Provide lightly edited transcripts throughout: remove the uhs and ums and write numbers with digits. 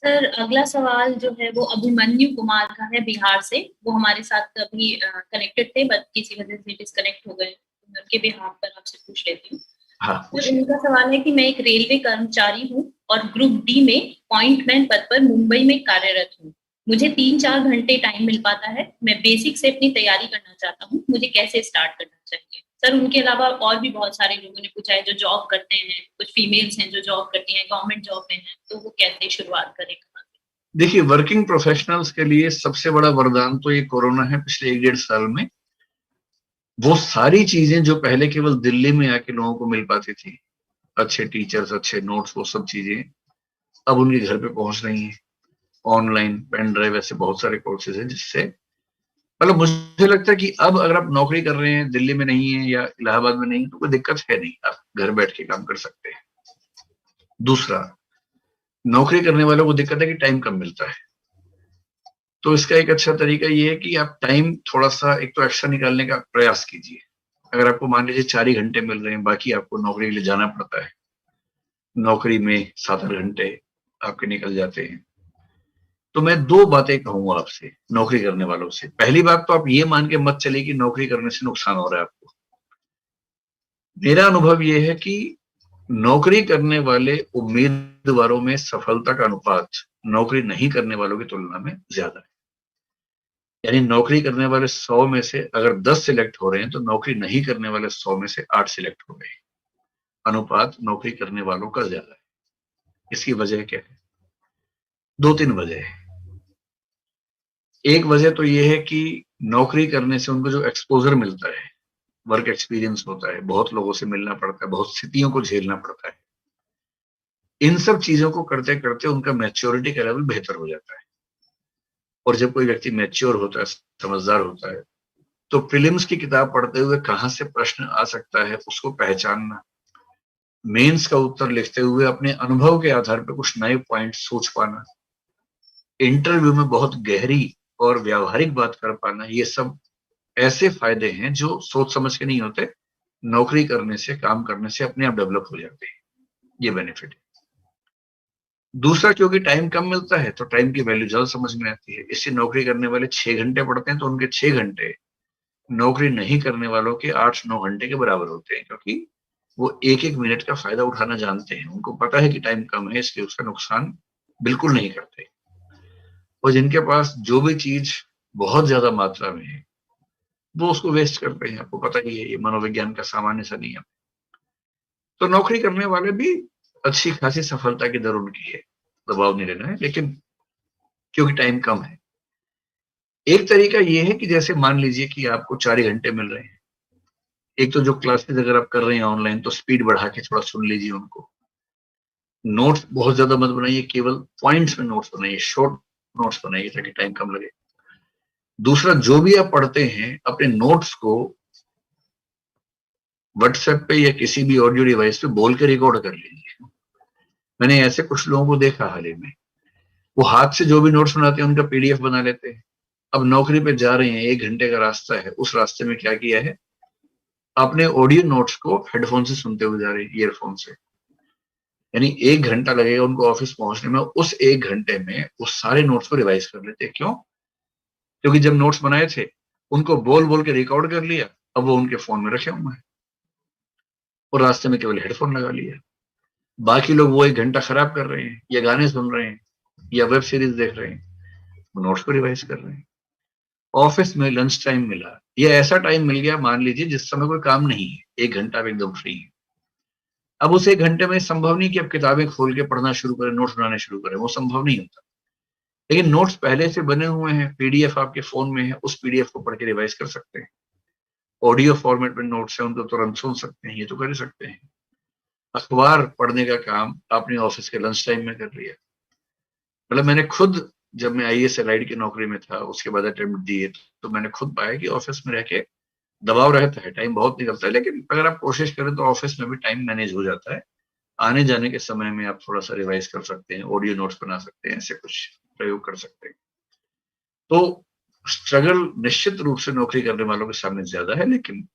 Sir अगला सवाल जो है वो अभिमन्यु कुमार का है, बिहार से। वो हमारे साथ अभी कनेक्टेड थे बट किसी वजह से डिस्कनेक्ट हो गए, तो मैं उनके बिहाफ पर आपसे पूछ लेती हूँ। हाँ, सर उनका सवाल है कि मैं एक रेलवे कर्मचारी हूँ और ग्रुप डी में पॉइंटमैन पद पर मुंबई में कार्यरत हूँ। मुझे 3-4 घंटे टाइम मिल पाता है। मैं बेसिक से अपनी तैयारी करना चाहता हूँ, मुझे कैसे स्टार्ट करना चाहिए? सर उनके अलावा और भी बहुत सारे लोगों ने पूछा है जो जॉब करते हैं, कुछ फीमेल्स हैं जो जॉब करती हैं, गवर्नमेंट जॉब में हैं, तो वो कैसे शुरुआत करें, कहाँ से? देखिए, वर्किंग प्रोफेशनल्स के लिए सबसे बड़ा वरदान तो ये कोरोना है पिछले 1-1.5 साल में। वो सारी चीजें जो पहले केवल दिल्ली में आके लोगों को मिल पाती थी, अच्छे टीचर्स, अच्छे नोट्स, वो सब चीजें अब उनके घर पे पहुंच रही हैं। ऑनलाइन पेन ड्राइव, ऐसे बहुत सारे कोर्सेज हैं जिससे मतलब मुझे लगता है कि अब अगर आप नौकरी कर रहे हैं, दिल्ली में नहीं है या इलाहाबाद में नहीं है, तो कोई दिक्कत है नहीं, आप घर बैठ के काम कर सकते हैं। दूसरा, नौकरी करने वालों को दिक्कत है कि टाइम कम मिलता है। तो इसका एक अच्छा तरीका ये है कि आप टाइम थोड़ा सा एक तो एक्स्ट्रा निकालने का प्रयास कीजिए। अगर आपको मान लीजिए 4 ही घंटे मिल रहे हैं, बाकी आपको नौकरी के लिए जाना पड़ता है, नौकरी में 7-8 घंटे आपके निकल जाते हैं, तो मैं 2 बातें कहूंगा आपसे, नौकरी करने वालों से। पहली बात तो आप ये मान के मत चलिए कि नौकरी करने से नुकसान हो रहा है आपको। मेरा अनुभव ये है कि नौकरी करने वाले उम्मीदवारों में सफलता का अनुपात नौकरी नहीं करने वालों की तुलना में ज्यादा है। यानी नौकरी करने वाले 100 में से अगर 10 सिलेक्ट हो रहे हैं, तो नौकरी नहीं करने वाले 100 में से 8 सिलेक्ट हो गए। अनुपात नौकरी करने वालों का ज्यादा है। इसकी वजह क्या है? 2-3 वजह है। एक वजह तो यह है कि नौकरी करने से उनको जो एक्सपोजर मिलता है, वर्क एक्सपीरियंस होता है, बहुत लोगों से मिलना पड़ता है, बहुत स्थितियों को झेलना पड़ता है। इन सब चीजों को करते करते उनका मैच्योरिटी का लेवल बेहतर हो जाता है। और जब कोई व्यक्ति मैच्योर होता है, समझदार होता है, तो प्रीलिम्स की किताब पढ़ते हुए कहां से प्रश्न आ सकता है उसको पहचानना, मेंस का उत्तर लिखते हुए अपने अनुभव के आधार पर कुछ नए पॉइंट सोच पाना, इंटरव्यू में बहुत गहरी और व्यावहारिक बात कर पाना, ये सब ऐसे फायदे हैं जो सोच समझ के नहीं होते, नौकरी करने से, काम करने से अपने आप डेवलप हो जाते हैं। ये बेनिफिट है। दूसरा, क्योंकि टाइम कम मिलता है तो टाइम की वैल्यू ज्यादा समझ में आती है। इससे नौकरी करने वाले 6 घंटे पढ़ते हैं तो उनके 6 घंटे नौकरी नहीं करने वालों के 8-9 घंटे के बराबर होते हैं, क्योंकि वो एक एक मिनट का फायदा उठाना जानते हैं। उनको पता है कि टाइम कम है, इसलिए उसका नुकसान बिल्कुल नहीं करते। और जिनके पास जो भी चीज बहुत ज्यादा मात्रा में है, वो उसको वेस्ट करते हैं। आपको पता ही है, ये मनोविज्ञान का सामान्य सा नियम। तो नौकरी करने वाले भी अच्छी खासी सफलता की दर उनकी है, दबाव नहीं लेना है, लेकिन क्योंकि टाइम कम है। एक तरीका ये है कि जैसे मान लीजिए कि आपको 4 ही घंटे मिल रहे हैं, एक तो जो क्लासेस अगर आप कर रहे हैं ऑनलाइन, तो स्पीड बढ़ा के थोड़ा सुन लीजिए उनको। नोट्स बहुत ज्यादा मत बनाइए, केवल पॉइंट्स में नोट्स बनाइए, शॉर्ट नोट्स बनाइए ताकि टाइम कम लगे। दूसरा, जो भी आप पढ़ते हैं अपने नोट्स को व्हाट्सएप पे या किसी भी ऑडियो डिवाइस पे बोल के रिकॉर्ड कर लीजिए। मैंने ऐसे कुछ लोगों को देखा हाल ही में, वो हाथ से जो भी नोट्स बनाते हैं उनका पीडीएफ बना लेते हैं। अब नौकरी पे जा रहे हैं, 1 घंटे का रास्ता है, उस रास्ते में क्या किया है, अपने ऑडियो नोट्स को हेडफोन से सुनते हुए जा रहे हैं, ईयरफोन से। यानी 1 घंटा लगेगा उनको ऑफिस पहुंचने में, उस 1 घंटे में उस सारे नोट्स को रिवाइज कर लेते हैं। क्यों? क्योंकि जब नोट्स बनाए थे उनको बोल बोल के रिकॉर्ड कर लिया, अब वो उनके फोन में रखे हुए हैं और रास्ते में केवल हेडफोन लगा लिया। बाकी लोग वो 1 घंटा खराब कर रहे हैं, या गाने सुन रहे हैं, या वेब सीरीज देख रहे हैं, वो नोट्स को रिवाइज कर रहे हैं। ऑफिस में लंच टाइम मिला, या ऐसा टाइम मिल गया मान लीजिए जिस समय कोई काम नहीं है, 1 घंटा आप एकदम फ्री है। अब उस 1 घंटे में संभव नहीं कि आप किताबें खोल के पढ़ना शुरू करें, नोट्स बनाने शुरू करें, वो संभव नहीं होता। लेकिन नोट्स पहले से बने हुए हैं, पीडीएफ आपके फोन में है, उस पीडीएफ को पढ़ के रिवाइज कर सकते हैं। ऑडियो फॉर्मेट में नोट्स है, उनको तुरंत सुन सकते हैं, ये तो कर ही सकते हैं। अखबार पढ़ने का काम आपने ऑफिस के लंच टाइम में कर लिया। मतलब मैंने खुद, जब मैं आईएएस एलआईडी की नौकरी में था, उसके बाद अटेम्प्ट दिए, तो मैंने खुद पाया कि ऑफिस में रह के दबाव रहता है, टाइम बहुत निकलता है, लेकिन अगर आप कोशिश करें तो ऑफिस में भी टाइम मैनेज हो जाता है। आने जाने के समय में आप थोड़ा सा रिवाइज कर सकते हैं, ऑडियो नोट्स बना सकते हैं, ऐसे कुछ प्रयोग कर सकते हैं। तो स्ट्रगल निश्चित रूप से नौकरी करने वालों के सामने ज्यादा है, लेकिन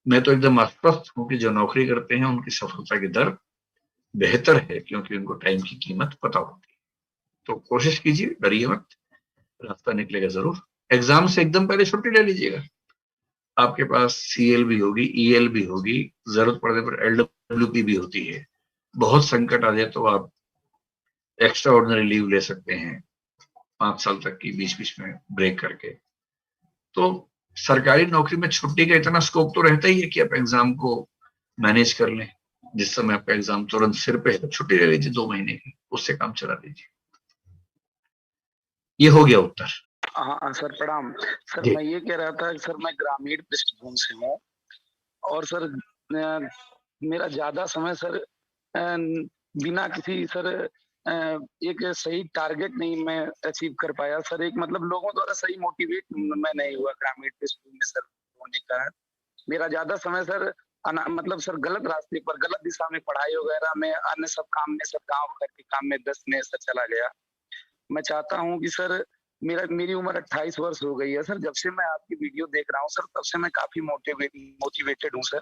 मैं तो एकदम आश्वस्त हूं कि जो नौकरी करते हैं उनकी सफलता की दर बेहतर है, क्योंकि उनको टाइम की कीमत पता होती है। तो कोशिश कीजिए, डरिए मत, रास्ता निकलेगा जरूर। एग्जाम से एकदम पहले छुट्टी ले लीजिएगा। आपके पास सीएल भी होगी, ईएल भी होगी, जरूरत पड़ने पर एलडब्ल्यूपी भी होती है। बहुत संकट आ जाए तो आप एक्स्ट्रा ऑर्डिनरी लीव ले सकते हैं 5 साल तक की, बीच बीच में ब्रेक करके। तो सरकारी नौकरी में छुट्टी का इतना स्कोप तो रहता ही है कि आप एग्जाम को मैनेज कर लें। जिस समय आपका एग्जाम तुरंत सिर पे है तो छुट्टी ले लीजिए 2 महीने की, उससे काम चला लीजिए। ये हो गया उत्तर। हाँ सर, प्रणाम सर। जी। मैं ये कह रहा था कि सर मैं ग्रामीण पृष्ठभूमि से हूँ और सर मेरा ज्यादा समय सर बिना किसी सर एक सही टारगेट नहीं मैं अचीव कर पाया सर। एक मतलब लोगों द्वारा सही मोटिवेट मैं नहीं हुआ ग्रामीण पृष्ठभूमि में सर होने का। मेरा ज्यादा समय सर मतलब सर गलत रास्ते पर, गलत दिशा में, पढ़ाई वगैरह में, अन्य सब काम में, सर गाँव घर के काम में 10 में सर चला गया। मैं चाहता हूँ कि सर मेरी उम्र 28 वर्ष हो गई है सर। जब से मैं आपकी वीडियो देख रहा हूँ सर, तब से मैं काफी मोटिवेटेड हूँ सर,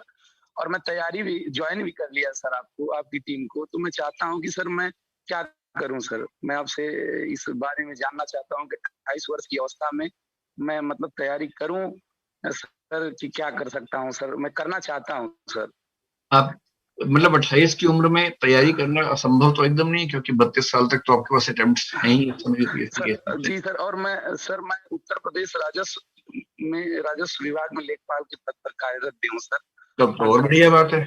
और मैं तैयारी भी ज्वाइन भी कर लिया सर आपको, आपकी टीम को। तो मैं चाहता हूँ कि सर मैं क्या करूं सर। मैं आपसे इस बारे में जानना चाहता हूँ कि 28 वर्ष की अवस्था में मैं मतलब तैयारी करूं सर कि क्या कर सकता हूं सर। मैं करना चाहता हूं सर। आप मतलब 28 की उम्र में तैयारी करना असंभव तो एकदम नहीं, क्योंकि 32 साल तक तो आपके पास अटेम्प्ट्स हैं ही इस समय यूपीएससी के हिसाब से। जी सर, और मैं उत्तर प्रदेश राजस्व विभाग में लेखपाल के पद पर कार्यरत भी हूँ सर। तब तो और बढ़िया बात है,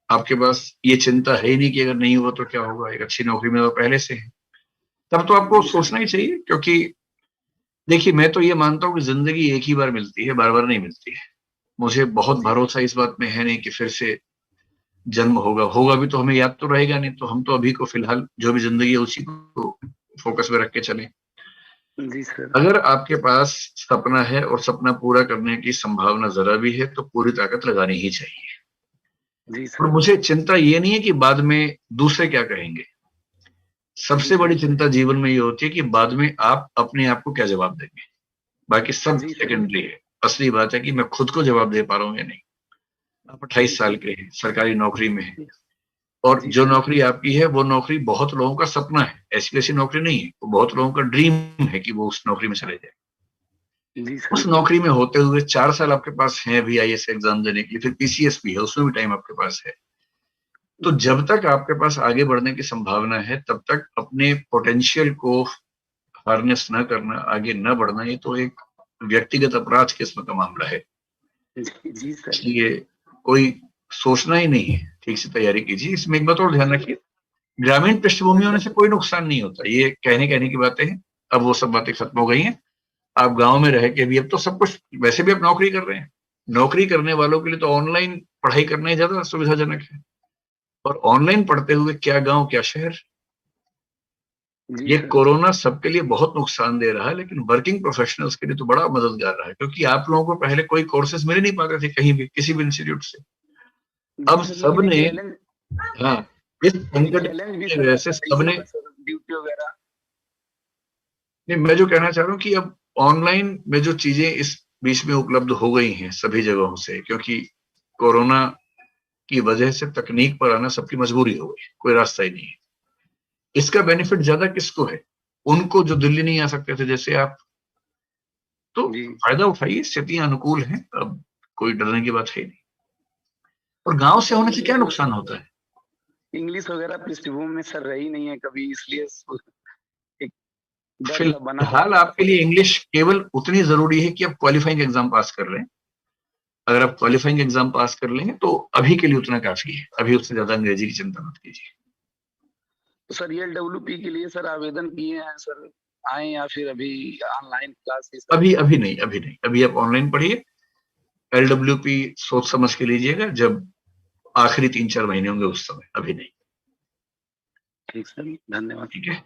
आपके पास ये चिंता है ही नहीं कि अगर नहीं हुआ तो क्या होगा, एक अच्छी नौकरी में वो पहले से है। तब तो आपको सोचना ही चाहिए, क्योंकि देखिए मैं तो ये मानता हूँ कि जिंदगी एक ही बार मिलती है, बार बार नहीं मिलती है। मुझे बहुत भरोसा इस बात में है नहीं कि फिर से जन्म होगा भी तो हमें याद तो रहेगा नहीं। तो हम तो अभी को फिलहाल जो भी जिंदगी है उसी को फोकस में रख के चलें। जी सर। अगर आपके पास सपना है और सपना पूरा करने की संभावना जरा भी है तो पूरी ताकत लगानी ही चाहिए। जी और सर। मुझे चिंता ये नहीं है कि बाद में दूसरे क्या कहेंगे। सबसे बड़ी चिंता जीवन में ये होती है कि बाद में आप अपने आप को क्या जवाब देंगे। बाकी सब जी सर। सेकेंडरी है। असली बात है कि मैं खुद को जवाब दे पा रहा हूं या नहीं। आप 28 साल के हैं, सरकारी नौकरी में है, और जी जो सर। नौकरी आपकी है वो नौकरी बहुत लोगों का सपना है। ऐसी वैसी नौकरी नहीं है, वो बहुत लोगों का ड्रीम है कि वो उस नौकरी में चले जाए। जी उस सर। नौकरी में होते हुए 4 साल आपके पास है अभी आईएएस एग्जाम देने के लिए, फिर पीसीएस भी है, उसमें भी टाइम आपके पास है। तो जब तक आपके पास आगे बढ़ने की संभावना है तब तक अपने पोटेंशियल को हार्नेस न करना, आगे न बढ़ना, ये तो एक व्यक्तिगत अपराध किस्म का मामला है। जी सर। इसलिए कोई सोचना ही नहीं है, ठीक से तैयारी कीजिए। इसमें एक बात और ध्यान रखिए, ग्रामीण पृष्ठभूमि होने से कोई नुकसान नहीं होता। ये कहने की बातें हैं, अब वो सब बातें खत्म हो गई हैं। आप गांव में रह के भी अब तो सब कुछ, वैसे भी आप नौकरी कर रहे हैं, नौकरी करने वालों के लिए तो ऑनलाइन पढ़ाई करना ही ज्यादा सुविधाजनक है। और ऑनलाइन पढ़ते हुए क्या गांव क्या शहर। जी ये सर। कोरोना सबके लिए बहुत नुकसान दे रहा है, लेकिन वर्किंग प्रोफेशनल्स के लिए तो बड़ा मददगार रहा है, क्योंकि आप लोगों को पहले कोई कोर्सेज मिल नहीं पाते थे कहीं भी, किसी भी इंस्टीट्यूट से। जी अब सर, लेकिन सबने, हाँ, इस एक संकट चैलेंज भी की सर वजह से रहता है इस सबने, समय सर, ड्यूटी वगैरह। नहीं, मैं जो कहना चाह रहा हूँ कि अब ऑनलाइन में जो चीजें इस बीच में उपलब्ध हो गई हैं सभी जगहों से, क्योंकि कोरोना की वजह से तकनीक पर आना सबकी मजबूरी हो गई, कोई रास्ता ही नहीं है। इसका बेनिफिट ज्यादा किसको है? उनको जो दिल्ली नहीं आ सकते थे जैसे आप। तो जी फायदा उठाइए, स्थितियां अनुकूल हैं, अब कोई डरने की बात है नहीं। और गांव से सर, होने से क्या नुकसान होता है? इंग्लिश वगैरह पृष्ठभूमि में सर रही नहीं है कभी, इसलिए एक डर सा बना फिलहाल रहता है आपके सर। लिए इंग्लिश केवल उतनी जरूरी है कि आप क्वालिफाइंग एग्जाम पास कर लें। अगर आप क्वालिफाइंग एग्जाम पास कर लेंगे तो अभी के लिए उतना काफी है, अभी उससे ज्यादा अंग्रेजी की चिंता मत कीजिए। तो सर ELWP के लिए सर आवेदन किए हैं सर, आए या फिर अभी ऑनलाइन क्लासेस? अभी अभी नहीं, अभी नहीं, अभी आप ऑनलाइन पढ़िए। एलडब्ल्यूपी सोच समझ के लीजिएगा, जब आखिरी 3-4 महीने होंगे उस समय, अभी नहीं। ठीक सर, धन्यवाद। ठीक है।